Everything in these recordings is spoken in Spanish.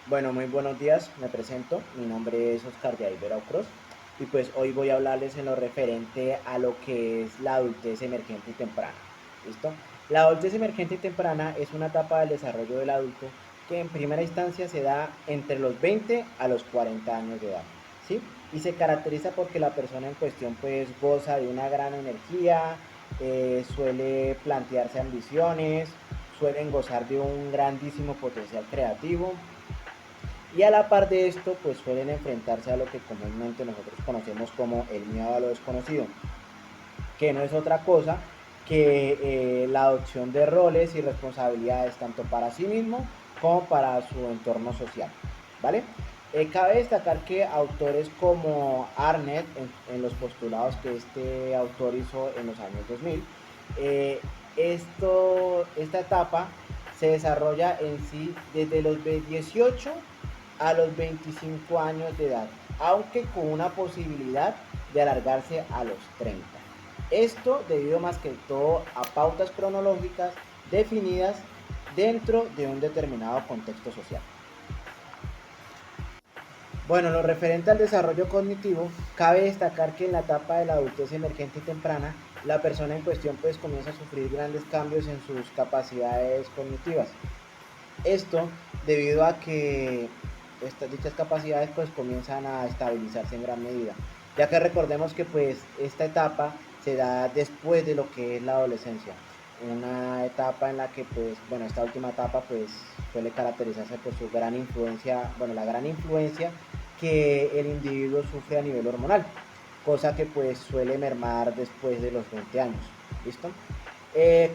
Bueno, muy buenos días, me presento, mi nombre es Oscar de Ibera Ocros y pues hoy voy a hablarles en lo referente a lo que es la adultez emergente y temprana. ¿Listo? La adultez emergente y temprana es una etapa del desarrollo del adulto que en primera instancia se da entre los 20 a los 40 años de edad, ¿sí? Y se caracteriza porque la persona en cuestión pues goza de una gran energía, suele plantearse ambiciones, suelen gozar de un grandísimo potencial creativo y a la par de esto, pues suelen enfrentarse a lo que comúnmente nosotros conocemos como el miedo a lo desconocido, que no es otra cosa que la adopción de roles y responsabilidades tanto para sí mismo como para su entorno social, ¿vale? Cabe destacar que autores como Arnett, en los postulados que este autor hizo en los años 2000, eh, esta etapa se desarrolla en sí desde los 18 a los 25 años de edad, aunque con una posibilidad de alargarse a los 30. Esto debido más que todo a pautas cronológicas definidas dentro de un determinado contexto social. Bueno, lo referente al desarrollo cognitivo, cabe destacar que en la etapa de la adultez emergente y temprana, la persona en cuestión pues comienza a sufrir grandes cambios en sus capacidades cognitivas. Esto debido a que dichas capacidades pues comienzan a estabilizarse en gran medida, ya que recordemos que pues esta etapa se da después de lo que es la adolescencia, una etapa en la que pues bueno, esta última etapa pues suele caracterizarse por su gran influencia, bueno, la gran influencia que el individuo sufre a nivel hormonal, cosa que pues suele mermar después de los 20 años, ¿listo?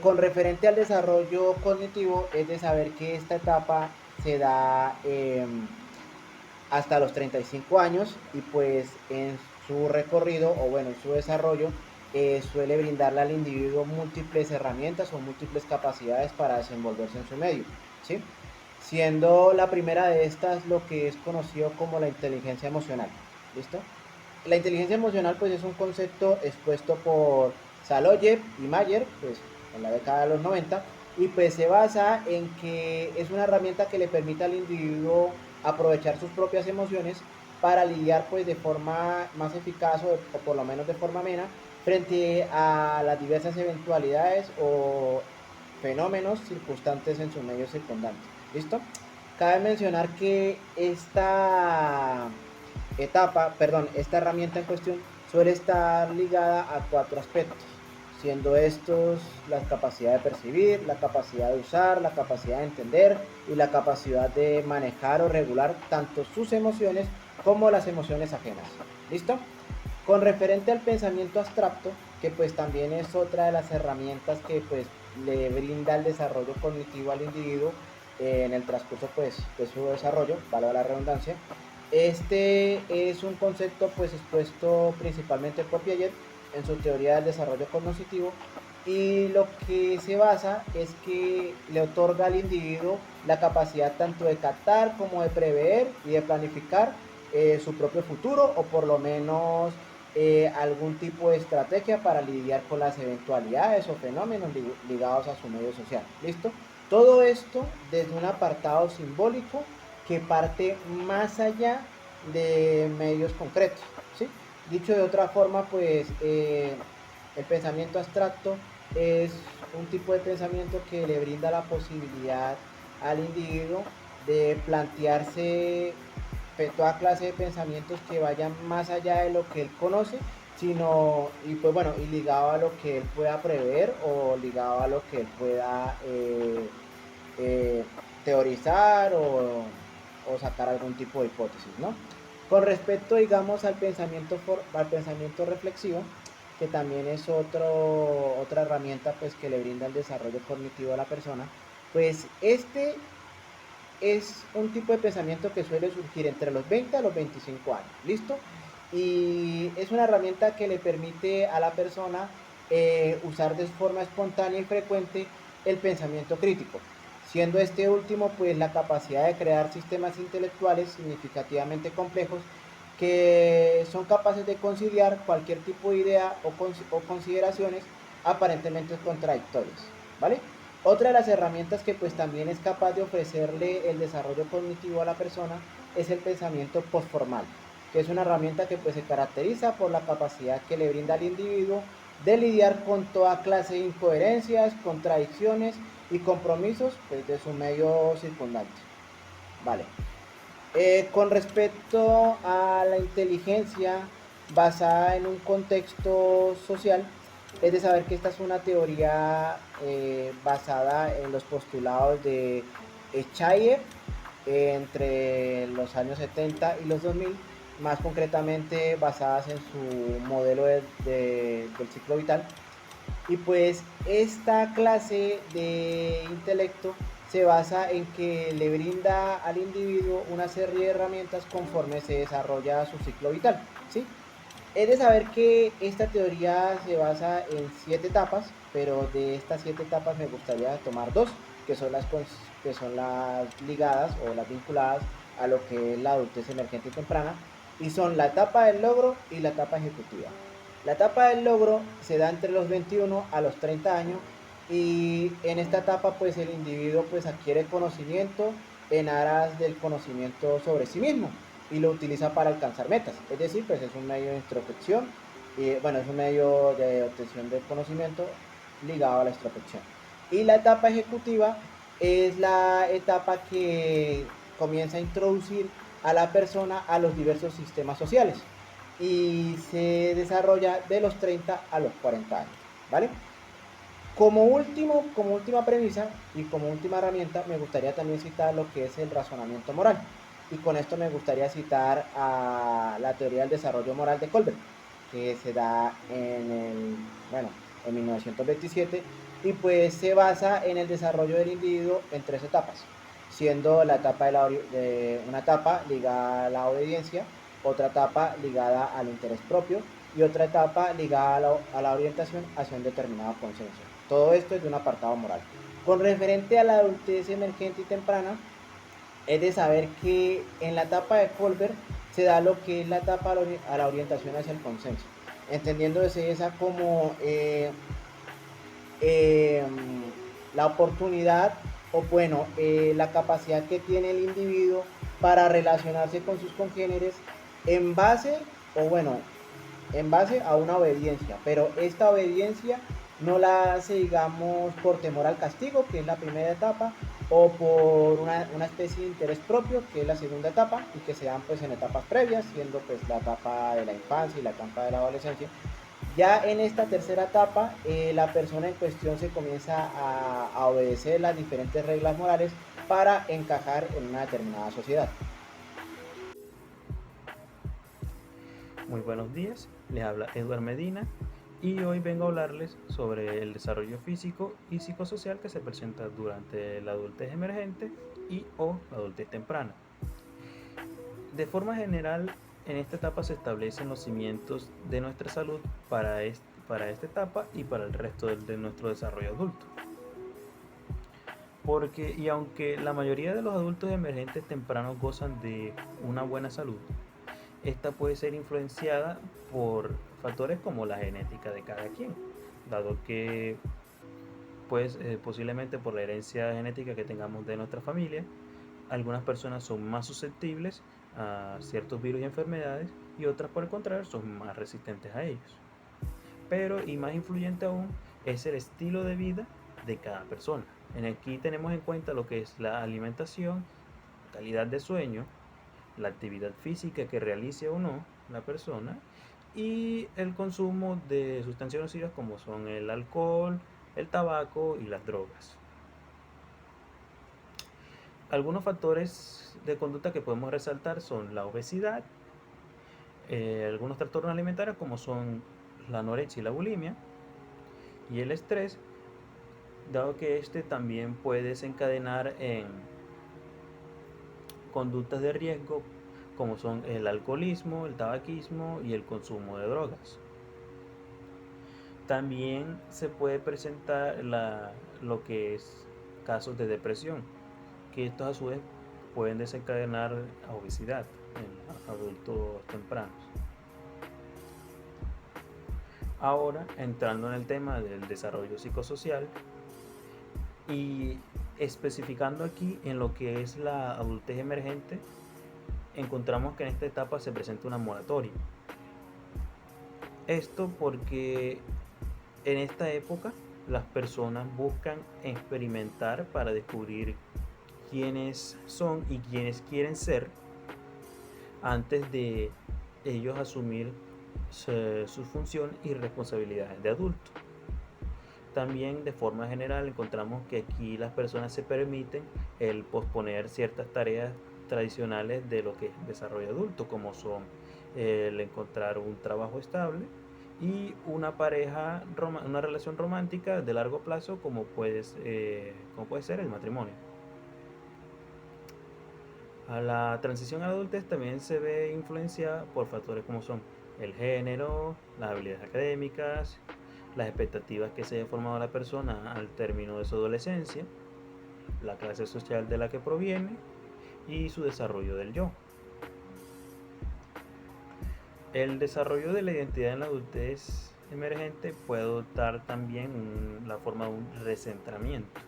Con referente al desarrollo cognitivo, es de saber que esta etapa se da hasta los 35 años y pues en su recorrido o bueno, en su desarrollo suele brindarle al individuo múltiples herramientas o múltiples capacidades para desenvolverse en su medio, ¿sí? Siendo la primera de estas lo que es conocido como la inteligencia emocional, ¿listo? La inteligencia emocional pues es un concepto expuesto por Saloyev y Mayer pues en la década de los 90 y pues se basa en que es una herramienta que le permite al individuo aprovechar sus propias emociones para lidiar pues de forma más eficaz o por lo menos de forma amena frente a las diversas eventualidades o fenómenos circunstantes en su medio circundante. ¿Listo? Cabe mencionar que esta herramienta en cuestión suele estar ligada a cuatro aspectos, siendo estos la capacidad de percibir, la capacidad de usar, la capacidad de entender y la capacidad de manejar o regular tanto sus emociones como las emociones ajenas. ¿Listo? Con referente al pensamiento abstracto, que pues también es otra de las herramientas que pues le brinda el desarrollo cognitivo al individuo en el transcurso pues de su desarrollo, valga la redundancia. Este es un concepto pues expuesto principalmente por Piaget en su teoría del desarrollo cognitivo y lo que se basa es que le otorga al individuo la capacidad tanto de captar como de prever y de planificar su propio futuro o por lo menos algún tipo de estrategia para lidiar con las eventualidades o fenómenos ligados a su medio social. ¿Listo? Todo esto desde un apartado simbólico que parte más allá de medios concretos. ¿Sí? Dicho de otra forma, pues el pensamiento abstracto es un tipo de pensamiento que le brinda la posibilidad al individuo de plantearse toda clase de pensamientos que vayan más allá de lo que él conoce, sino, y pues bueno, y ligado a lo que él pueda prever o ligado a lo que él pueda eh, teorizar o sacar algún tipo de hipótesis, ¿no? Con respecto, digamos, al pensamiento reflexivo, que también es otra herramienta pues, que le brinda el desarrollo cognitivo a la persona, pues este es un tipo de pensamiento que suele surgir entre los 20 a los 25 años, ¿listo? Y es una herramienta que le permite a la persona usar de forma espontánea y frecuente el pensamiento crítico, siendo este último pues la capacidad de crear sistemas intelectuales significativamente complejos que son capaces de conciliar cualquier tipo de idea o consideraciones aparentemente contradictorias, ¿vale? Otra de las herramientas que pues también es capaz de ofrecerle el desarrollo cognitivo a la persona es el pensamiento postformal, que es una herramienta que pues se caracteriza por la capacidad que le brinda al individuo de lidiar con toda clase de incoherencias, contradicciones y compromisos pues, de su medio circundante. Vale. Con respecto a la inteligencia basada en un contexto social, es de saber que esta es una teoría basada en los postulados de Echayev entre los años 70 y los 2000, más concretamente basadas en su modelo del ciclo vital. Y pues esta clase de intelecto se basa en que le brinda al individuo una serie de herramientas conforme se desarrolla su ciclo vital, ¿sí? Es de saber que esta teoría se basa en 7 etapas, pero de estas 7 etapas me gustaría tomar dos, que son las ligadas o las vinculadas a lo que es la adultez emergente y temprana, y son la etapa del logro y la etapa ejecutiva. La etapa del logro se da entre los 21 a los 30 años y en esta etapa pues el individuo pues adquiere conocimiento en aras del conocimiento sobre sí mismo y lo utiliza para alcanzar metas. Es decir, pues es un medio de introspección y bueno, es un medio de obtención del conocimiento ligado a la introspección. Y la etapa ejecutiva es la etapa que comienza a introducir a la persona a los diversos sistemas sociales y se desarrolla de los 30 a los 40 años, ¿vale? Como última premisa y como última herramienta, me gustaría también citar lo que es el razonamiento moral. Y con esto me gustaría citar a la teoría del desarrollo moral de Colbert, que se da en 1927, y pues se basa en el desarrollo del individuo en 3 etapas, siendo la etapa de una etapa ligada a la obediencia, otra etapa ligada al interés propio y otra etapa ligada a la orientación hacia un determinado consenso. Todo esto es de un apartado moral. Con referente a la adultez emergente y temprana, es de saber que en la etapa de Colbert se da lo que es la etapa a la orientación hacia el consenso, entendiéndose esa como eh, la oportunidad o bueno, la capacidad que tiene el individuo para relacionarse con sus congéneres en base o bueno, en base a una obediencia, pero esta obediencia no la hace, digamos, por temor al castigo, que es la primera etapa, o por una especie de interés propio, que es la segunda etapa, y que se dan pues en etapas previas, siendo pues la etapa de la infancia y la etapa de la adolescencia. Ya en esta tercera etapa, la persona en cuestión se comienza a obedecer las diferentes reglas morales para encajar en una determinada sociedad. Muy buenos días, les habla Eduard Medina y hoy vengo a hablarles sobre el desarrollo físico y psicosocial que se presenta durante la adultez emergente y o la adultez temprana. De forma general, en esta etapa se establecen los cimientos de nuestra salud para esta etapa y para el resto de nuestro desarrollo adulto. Y aunque la mayoría de los adultos emergentes tempranos gozan de una buena salud, esta puede ser influenciada por factores como la genética de cada quien, dado que pues posiblemente por la herencia genética que tengamos de nuestra familia, algunas personas son más susceptibles a ciertos virus y enfermedades y otras por el contrario son más resistentes a ellos. Pero y más influyente aún es el estilo de vida de cada persona. Aquí tenemos en cuenta lo que es la alimentación, calidad de sueño, la actividad física que realice o no la persona y el consumo de sustancias nocivas como son el alcohol, el tabaco y las drogas. Algunos factores de conducta que podemos resaltar son la obesidad, algunos trastornos alimentarios como son la anorexia y la bulimia y el estrés, dado que este también puede desencadenar en conductas de riesgo como son el alcoholismo, el tabaquismo y el consumo de drogas. También se puede presentar lo que es casos de depresión, que estos a su vez pueden desencadenar obesidad en adultos tempranos. Ahora, entrando en el tema del desarrollo psicosocial, Y especificando aquí en lo que es la adultez emergente, encontramos que en esta etapa se presenta una moratoria. Esto porque en esta época las personas buscan experimentar para descubrir quiénes son y quiénes quieren ser antes de ellos asumir su función y responsabilidades de adulto. También de forma general encontramos que aquí las personas se permiten el posponer ciertas tareas tradicionales de lo que es el desarrollo adulto, como son el encontrar un trabajo estable y una pareja, una relación romántica de largo plazo como puede ser el matrimonio. A la transición a la adultez también se ve influenciada por factores como son el género, las habilidades académicas, las expectativas que se haya formado la persona al término de su adolescencia, la clase social de la que proviene y su desarrollo del yo. El desarrollo de la identidad en la adultez emergente puede adoptar también la forma de un recentramiento.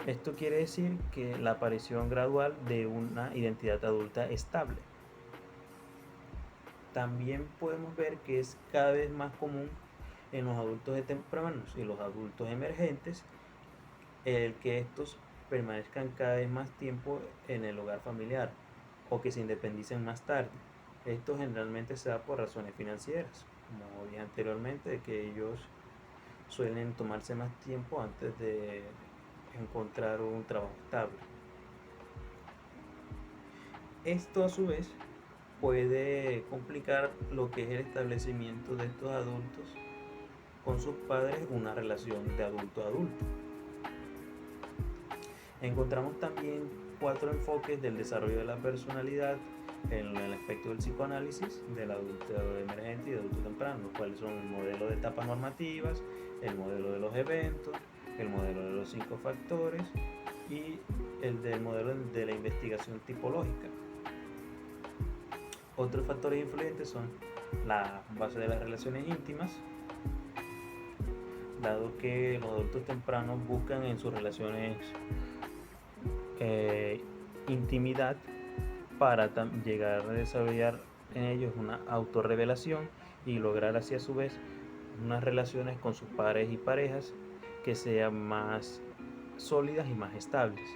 Esto quiere decir que la aparición gradual de una identidad adulta estable. También podemos ver que es cada vez más común en los adultos tempranos y los adultos emergentes el que estos permanezcan cada vez más tiempo en el hogar familiar o que se independicen más tarde. Esto generalmente se da por razones financieras, como dije anteriormente, de que ellos suelen tomarse más tiempo antes de encontrar un trabajo estable. Esto a su vez puede complicar lo que es el establecimiento de estos adultos con sus padres, una relación de adulto a adulto. Encontramos también 4 enfoques del desarrollo de la personalidad en el aspecto del psicoanálisis del adulto emergente y del adulto temprano, los cuales son el modelo de etapas normativas, el modelo de los eventos, el modelo de los 5 factores y el del modelo de la investigación tipológica. Otros factores influyentes son la base de las relaciones íntimas, dado que los adultos tempranos buscan en sus relaciones intimidad para llegar a desarrollar en ellos una autorrevelación y lograr así a su vez unas relaciones con sus padres y parejas que sean más sólidas y más estables.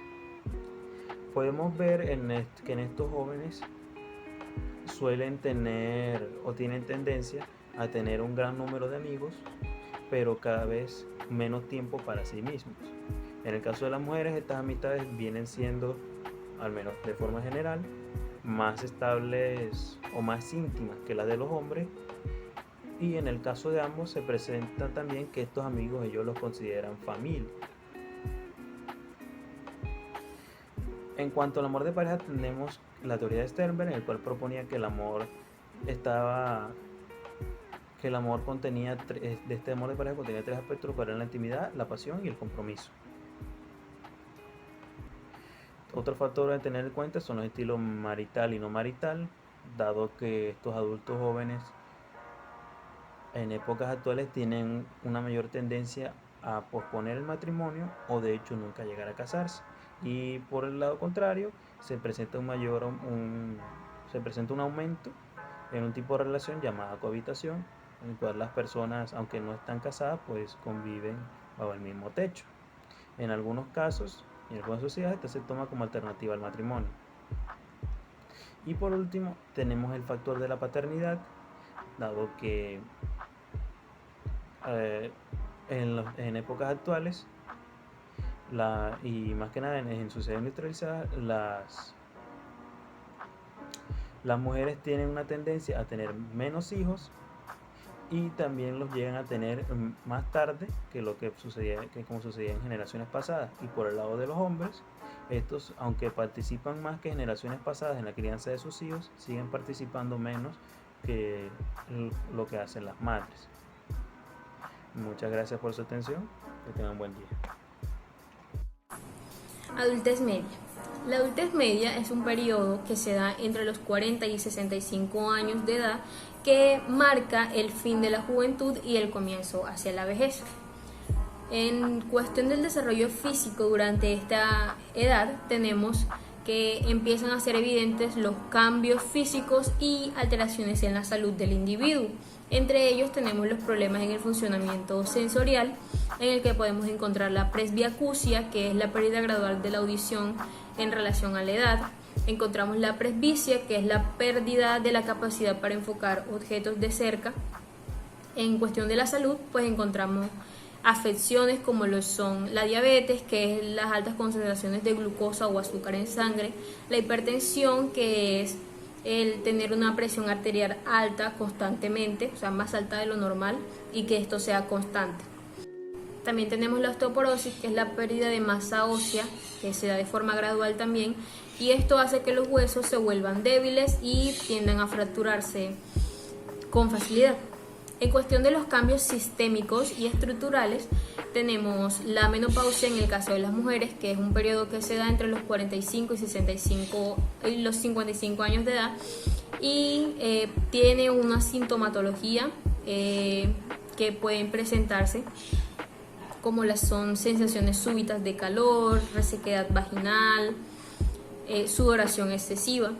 Podemos ver que en estos jóvenes suelen tener o tienen tendencia a tener un gran número de amigos, pero cada vez menos tiempo para sí mismos. En el caso de las mujeres, estas amistades vienen siendo, al menos de forma general, más estables o más íntimas que las de los hombres, y en el caso de ambos se presenta también que estos amigos ellos los consideran familia. En cuanto al amor de pareja, tenemos la teoría de Sternberg, en el cual proponía que el amor contenía de este amor de pareja contenía 3 aspectos, que eran la intimidad, la pasión y el compromiso. Otro factor a tener en cuenta son los estilos marital y no marital, dado que estos adultos jóvenes en épocas actuales tienen una mayor tendencia a posponer el matrimonio o de hecho nunca llegar a casarse. Y por el lado contrario, se presenta un aumento en un tipo de relación llamada cohabitación, en el cual las personas, aunque no están casadas, pues conviven bajo el mismo techo. En algunos casos y en algunas sociedades esta se toma como alternativa al matrimonio. Y por último tenemos el factor de la paternidad, dado que en épocas actuales y más que nada en sociedades industrializadas, las mujeres tienen una tendencia a tener menos hijos y también los llegan a tener más tarde que como sucedía en generaciones pasadas. Y por el lado de los hombres, estos, aunque participan más que generaciones pasadas en la crianza de sus hijos, siguen participando menos que lo que hacen las madres. Muchas gracias por su atención, que tengan un buen día. Adultez media. La adultez media es un periodo que se da entre los 40 y 65 años de edad que marca el fin de la juventud y el comienzo hacia la vejez. En cuestión del desarrollo físico durante esta edad, tenemos que empiezan a ser evidentes los cambios físicos y alteraciones en la salud del individuo. Entre ellos tenemos los problemas en el funcionamiento sensorial, en el que podemos encontrar la presbiacusia, que es la pérdida gradual de la audición en relación a la edad. Encontramos la presbicia, que es la pérdida de la capacidad para enfocar objetos de cerca. En cuestión de la salud, pues encontramos afecciones como lo son la diabetes, que es las altas concentraciones de glucosa o azúcar en sangre, la hipertensión, que es el tener una presión arterial alta constantemente, o sea, más alta de lo normal, y que esto sea constante. También tenemos la osteoporosis, que es la pérdida de masa ósea, que se da de forma gradual también, y esto hace que los huesos se vuelvan débiles y tiendan a fracturarse con facilidad. En cuestión de los cambios sistémicos y estructurales, tenemos la menopausia en el caso de las mujeres, que es un periodo que se da entre los 45 y los 55 años de edad, y tiene una sintomatología que pueden presentarse, como son sensaciones súbitas de calor, resequedad vaginal, sudoración excesiva.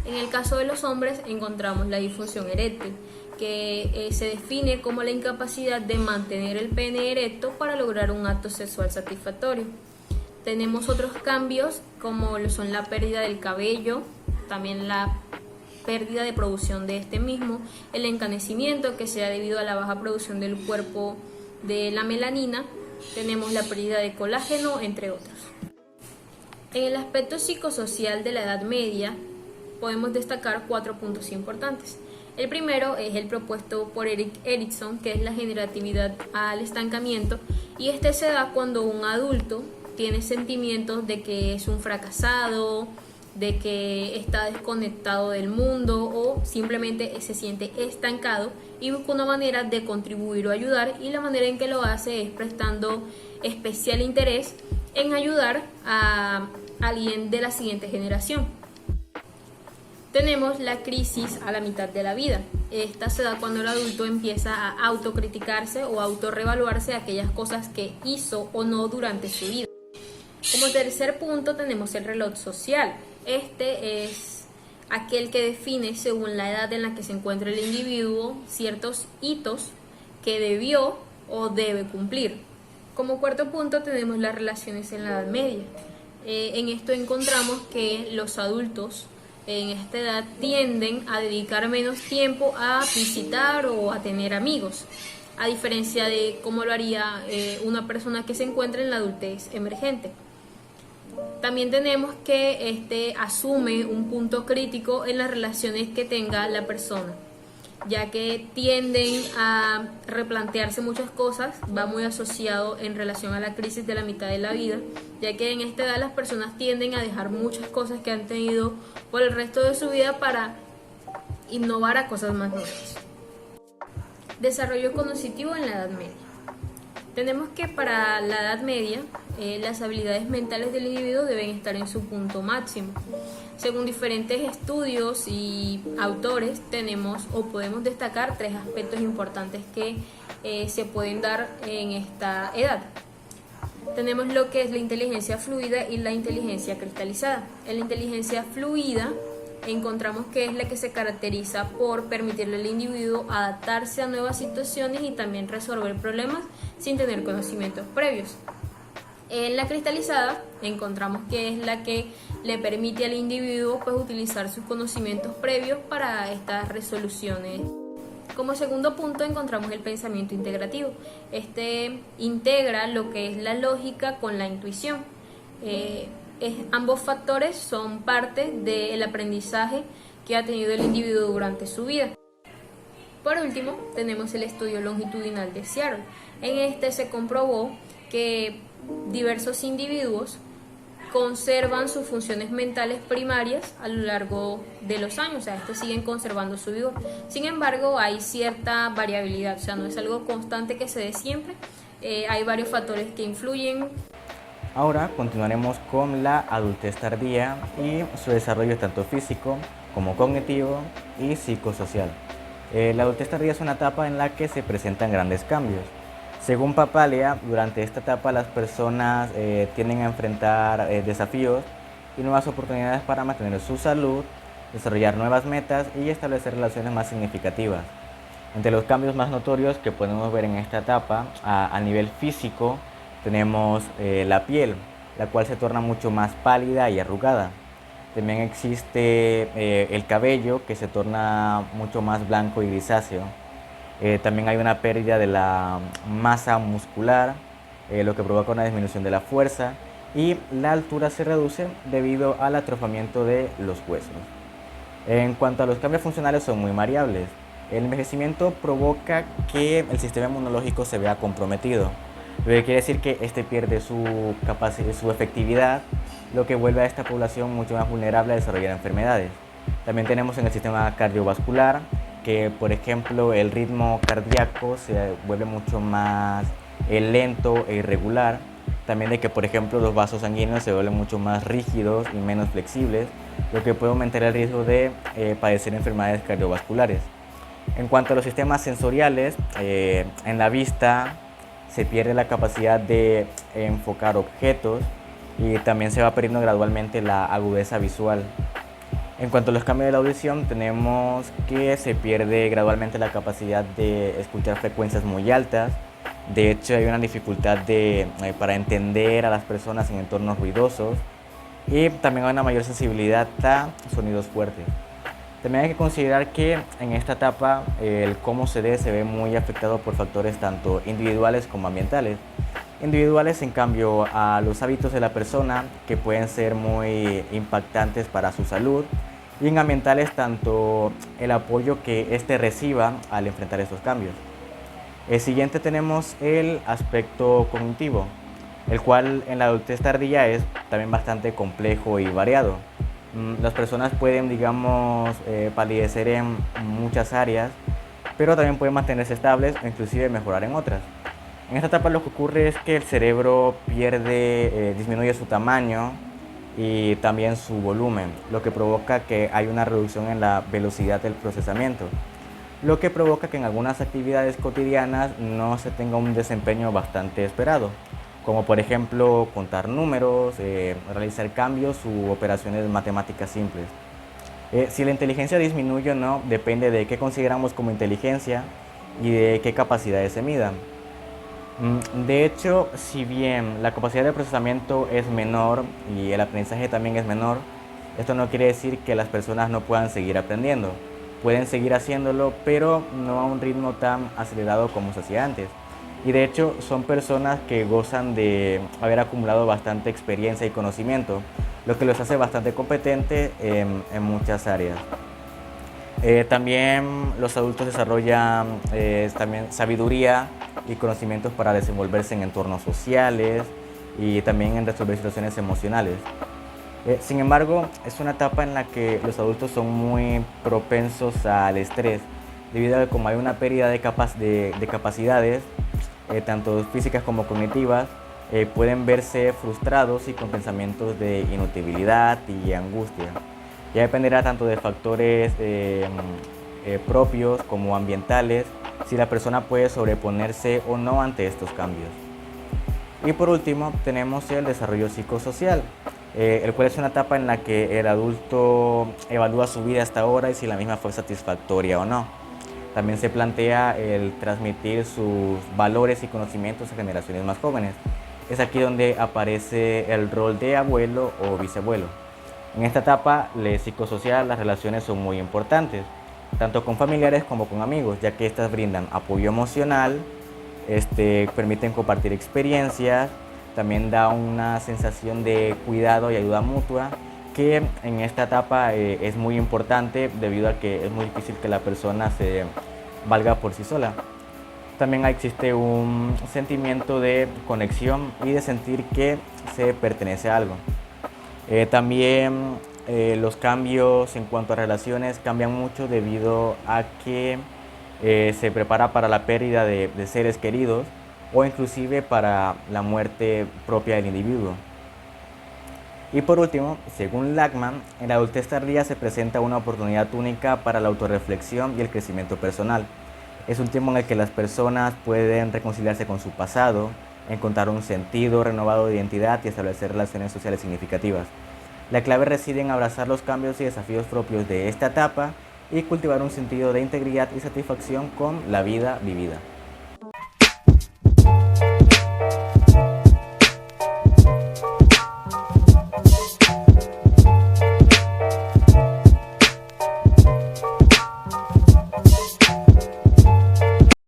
En el caso de los hombres encontramos la disfunción eréctil, que se define como la incapacidad de mantener el pene erecto para lograr un acto sexual satisfactorio. Tenemos otros cambios como lo son la pérdida del cabello, también la pérdida de producción de este mismo, el encanecimiento que se da debido a la baja producción del cuerpo de la melanina, tenemos la pérdida de colágeno, entre otros. En el aspecto psicosocial de la Edad Media podemos destacar 4 puntos importantes. El primero es el propuesto por Erik Erikson, que es la generatividad al estancamiento, y este se da cuando un adulto tiene sentimientos de que es un fracasado, de que está desconectado del mundo o simplemente se siente estancado y busca una manera de contribuir o ayudar, y la manera en que lo hace es prestando especial interés en ayudar a alguien de la siguiente generación. Tenemos la crisis a la mitad de la vida. Esta se da cuando el adulto empieza a autocriticarse o autorrevaluarse aquellas cosas que hizo o no durante su vida. Como tercer punto tenemos el reloj social. Este es aquel que define, según la edad en la que se encuentra el individuo, ciertos hitos que debió o debe cumplir. Como cuarto punto tenemos las relaciones en la Edad Media. En esto encontramos que los adultos en esta edad tienden a dedicar menos tiempo a visitar o a tener amigos, a diferencia de cómo lo haría una persona que se encuentra en la adultez emergente. También tenemos que este asume un punto crítico en las relaciones que tenga la persona, ya que tienden a replantearse muchas cosas, va muy asociado en relación a la crisis de la mitad de la vida, ya que en esta edad las personas tienden a dejar muchas cosas que han tenido por el resto de su vida para innovar a cosas más nuevas. Desarrollo cognitivo en la Edad Media. Tenemos que para la Edad Media las habilidades mentales del individuo deben estar en su punto máximo. Según diferentes estudios y autores, tenemos o podemos destacar 3 aspectos importantes que se pueden dar en esta edad. Tenemos lo que es la inteligencia fluida y la inteligencia cristalizada. En la inteligencia fluida encontramos que es la que se caracteriza por permitirle al individuo adaptarse a nuevas situaciones y también resolver problemas sin tener conocimientos previos. En la cristalizada encontramos que es la que le permite al individuo utilizar sus conocimientos previos para estas resoluciones. Como segundo punto encontramos el pensamiento integrativo. Este integra lo que es la lógica con la intuición. Ambos factores son parte del aprendizaje que ha tenido el individuo durante su vida. Por último, tenemos el estudio longitudinal de Seattle. En este se comprobó que diversos individuos conservan sus funciones mentales primarias a lo largo de los años, o sea, estos siguen conservando su vigor. Sin embargo, hay cierta variabilidad, o sea, no es algo constante que se dé siempre, hay varios factores que influyen. Ahora continuaremos con la adultez tardía y su desarrollo tanto físico como cognitivo y psicosocial. La adultez tardía es una etapa en la que se presentan grandes cambios. Según Papalia, durante esta etapa las personas tienden a enfrentar desafíos y nuevas oportunidades para mantener su salud, desarrollar nuevas metas y establecer relaciones más significativas. Entre los cambios más notorios que podemos ver en esta etapa, a nivel físico, tenemos la piel, la cual se torna mucho más pálida y arrugada. También existe el cabello, que se torna mucho más blanco y grisáceo. También hay una pérdida de la masa muscular, lo que provoca una disminución de la fuerza, y la altura se reduce debido al atrofamiento de los huesos. En cuanto a los cambios funcionales, son muy variables. El envejecimiento provoca que el sistema inmunológico se vea comprometido, lo que quiere decir que este pierde su efectividad, lo que vuelve a esta población mucho más vulnerable a desarrollar enfermedades. También tenemos en el sistema cardiovascular que, por ejemplo, el ritmo cardíaco se vuelve mucho más lento e irregular. También de que, por ejemplo, los vasos sanguíneos se vuelven mucho más rígidos y menos flexibles, lo que puede aumentar el riesgo de padecer enfermedades cardiovasculares. En cuanto a los sistemas sensoriales, en la vista se pierde la capacidad de enfocar objetos y también se va perdiendo gradualmente la agudeza visual. En cuanto a los cambios de la audición, tenemos que se pierde gradualmente la capacidad de escuchar frecuencias muy altas. De hecho, hay una dificultad para entender a las personas en entornos ruidosos, y también hay una mayor sensibilidad a sonidos fuertes. También hay que considerar que en esta etapa el cómo se ve muy afectado por factores tanto individuales como ambientales. Individuales, en cambio, a los hábitos de la persona, que pueden ser muy impactantes para su salud, y en ambientales, tanto el apoyo que éste reciba al enfrentar estos cambios. El siguiente tenemos el aspecto cognitivo, el cual en la adultez tardía es también bastante complejo y variado. Las personas pueden, digamos, palidecer en muchas áreas, pero también pueden mantenerse estables o inclusive mejorar en otras. En esta etapa lo que ocurre es que el cerebro disminuye su tamaño y también su volumen, lo que provoca que hay una reducción en la velocidad del procesamiento, lo que provoca que en algunas actividades cotidianas no se tenga un desempeño bastante esperado, como por ejemplo contar números, realizar cambios u operaciones matemáticas simples. Si la inteligencia disminuye o no depende de qué consideramos como inteligencia y de qué capacidades se midan. De hecho, si bien la capacidad de procesamiento es menor y el aprendizaje también es menor, esto no quiere decir que las personas no puedan seguir aprendiendo. Pueden seguir haciéndolo, pero no a un ritmo tan acelerado como se hacía antes. Y de hecho, son personas que gozan de haber acumulado bastante experiencia y conocimiento, lo que los hace bastante competentes en muchas áreas. También los adultos desarrollan también sabiduría y conocimientos para desenvolverse en entornos sociales y también en resolver situaciones emocionales. Sin embargo, es una etapa en la que los adultos son muy propensos al estrés, debido a que como hay una pérdida de capacidades, tanto físicas como cognitivas, pueden verse frustrados y con pensamientos de inutilidad y angustia. Ya dependerá tanto de factores propios como ambientales, si la persona puede sobreponerse o no ante estos cambios. Y por último tenemos el desarrollo psicosocial, el cual es una etapa en la que el adulto evalúa su vida hasta ahora y si la misma fue satisfactoria o no. También se plantea el transmitir sus valores y conocimientos a generaciones más jóvenes. Es aquí donde aparece el rol de abuelo o bisabuelo. En esta etapa psicosocial las relaciones son muy importantes, tanto con familiares como con amigos, ya que estas brindan apoyo emocional, permiten compartir experiencias, también da una sensación de cuidado y ayuda mutua, que en esta etapa es muy importante debido a que es muy difícil que la persona se valga por sí sola. También existe un sentimiento de conexión y de sentir que se pertenece a algo. También los cambios en cuanto a relaciones cambian mucho debido a que se prepara para la pérdida de seres queridos o inclusive para la muerte propia del individuo. Y por último, según Lachman, en la adultez tardía se presenta una oportunidad única para la autorreflexión y el crecimiento personal. Es un tiempo en el que las personas pueden reconciliarse con su pasado, encontrar un sentido renovado de identidad y establecer relaciones sociales significativas. La clave reside en abrazar los cambios y desafíos propios de esta etapa y cultivar un sentido de integridad y satisfacción con la vida vivida.